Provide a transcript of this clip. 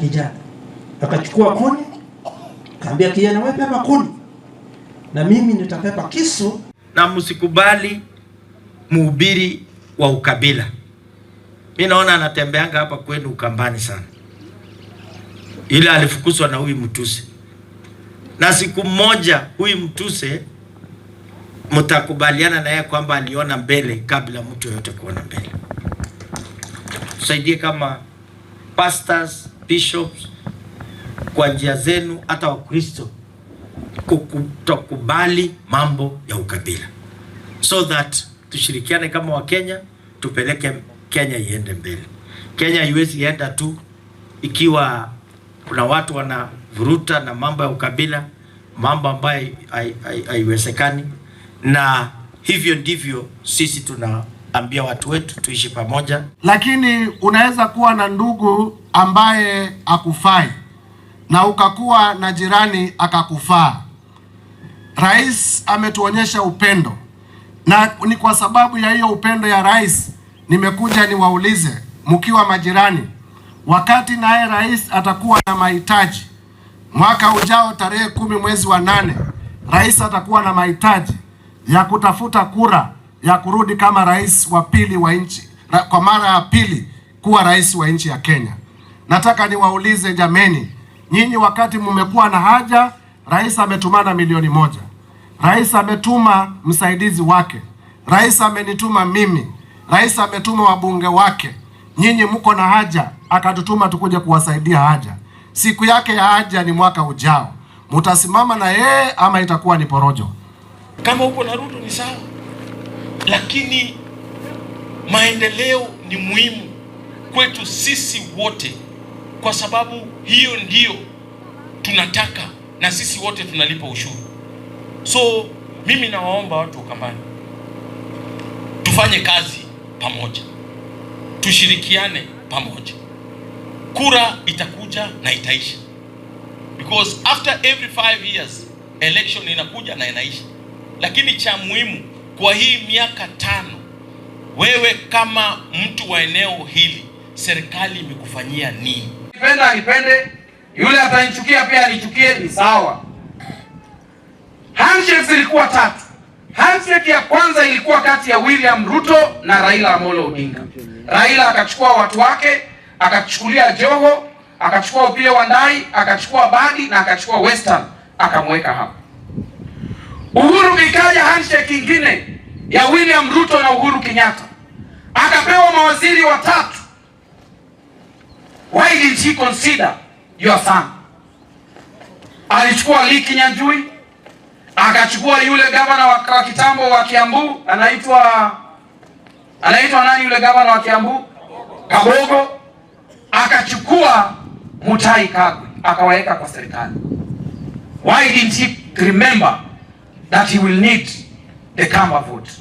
kijana akachukua kuni, kaambia kijana, wewe pepa kuni na mimi nitapepa kisu. Na msikubali mhubiri wa ukabila. Mimi naona anatembeanga hapa kwenu Ukambani sana. Ile alifukuzwa na huyu Mtuse. Na siku moja huyu Mtuse mtakubaliana na yeye kwamba aliona mbele kabla mtu yote kuona mbele. Tusaidie kama pastors, bishops, kwa njia zenu, hata Wakristo, kutokubali mambo ya ukabila, so that tushirikiane kama Wakenya, tupeleke Kenya iende mbele. Kenya haiwezi enda tu ikiwa kuna watu wanavuruta na mambo ya ukabila, mambo ambayo haiwezekani. Na hivyo ndivyo sisi tunaambia watu wetu tuishi pamoja. Lakini unaweza kuwa na ndugu ambaye akufai na ukakuwa na jirani akakufaa. Rais ametuonyesha upendo, na ni kwa sababu ya hiyo upendo ya rais nimekuja niwaulize, mkiwa majirani, wakati naye rais atakuwa na mahitaji mwaka ujao tarehe 10 mwezi wa 8, rais atakuwa na mahitaji ya kutafuta kura ya kurudi kama rais wa pili wa nchi, kwa mara ya pili kuwa rais wa nchi ya Kenya. Nataka niwaulize jameni, nyinyi wakati mmekuwa na haja, rais ametumana milioni 1. Rais ametuma msaidizi wake. Rais amenituma mimi. Rais ametuma wabunge wake. Nyinyi mko na haja, akatutuma tukuje kuwasaidia haja. Siku yake ya haja ni mwaka ujao. Mutasimama na yeye ama itakuwa ni porojo? Kama uko na Ruto ni sawa, lakini maendeleo ni muhimu kwetu sisi wote, kwa sababu hiyo ndio tunataka na sisi wote tunalipa ushuru. So mimi nawaomba watu wa Ukambani, tufanye kazi pamoja, tushirikiane pamoja. Kura itakuja na itaisha, because after every 5 years election inakuja na inaisha. Lakini cha muhimu kwa hii miaka 5, wewe kama mtu wa eneo hili, serikali imekufanyia nini? Nipenda nipende, yule atanichukia pia anichukie, ni sawa. Handshake zilikuwa 3. Handshake ya kwanza ilikuwa kati ya William Ruto na Raila Amolo Odinga. Raila akachukua watu wake, akachukulia Joho, akachukua Opiyo Wandayi, akachukua Badi na akachukua Western, akamweka hapa. Uhuru ikaja handshake nyingine ya William Ruto na Uhuru Kenyatta, akapewa mawaziri 3. Why did he consider your son? Alichukua Lee Kinyanjui, akachukua yule gavana wa kitambo wa Kiambu, anaitwa nani yule gavana wa Kiambu? Kabogo. Akachukua Mutahi Kagwe, akawaweka kwa serikali. Why didn't he remember that he will need the Kamba vote?